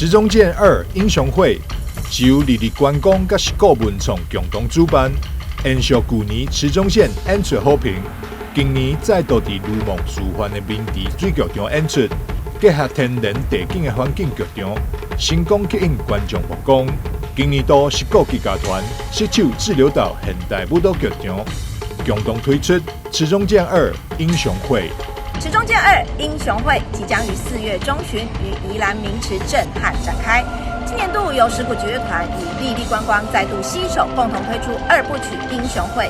池中剑2英雄会是由丽丽关公甲石鼓文创共同主办，延续去年池中剑演出好评，今年再度伫如梦书幻的明池水剧场演出，结合天然地景的环境剧场，成功吸引观众目光。今年度石鼓技家团携手志留岛现代舞蹈剧场，共同推出池中剑2英雄会。池中剑2英雄会即将于4月中旬于宜兰明池震撼展开。今年度由石鼓剧乐团与丽丽观光再度携手，共同推出2部曲英雄会，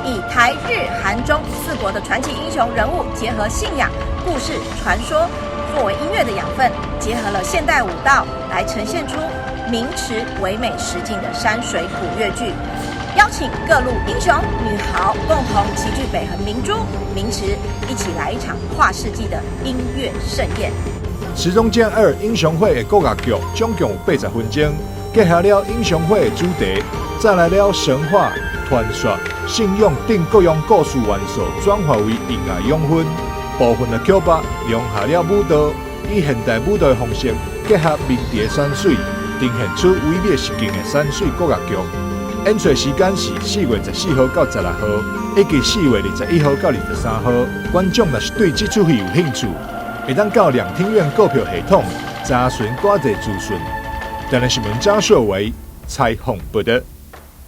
以台日韩中4国的传奇英雄人物，结合信仰、故事、传说作为音乐的养分，结合了现代舞蹈来呈现出明池唯美实境的山水古乐剧。邀请各路英雄女豪共同齐聚北横明珠明池，一起来一场跨世纪的音乐盛宴。池中剑2英雄会的国乐剧总共有80分钟，结合了英雄会的主题，再来了神话、传说、信仰等各样故事元素，转化为音乐养分。部分的曲目融合了舞蹈，以现代舞蹈的方式结合明池的山水，呈现出唯美实境的山水国乐剧。演出时间是4月14号到16号，以及4月21号到23号。观众若是对这出戏有兴趣，会当到两厅院购票系统查询更多资讯。台南新闻张硕维采访报道。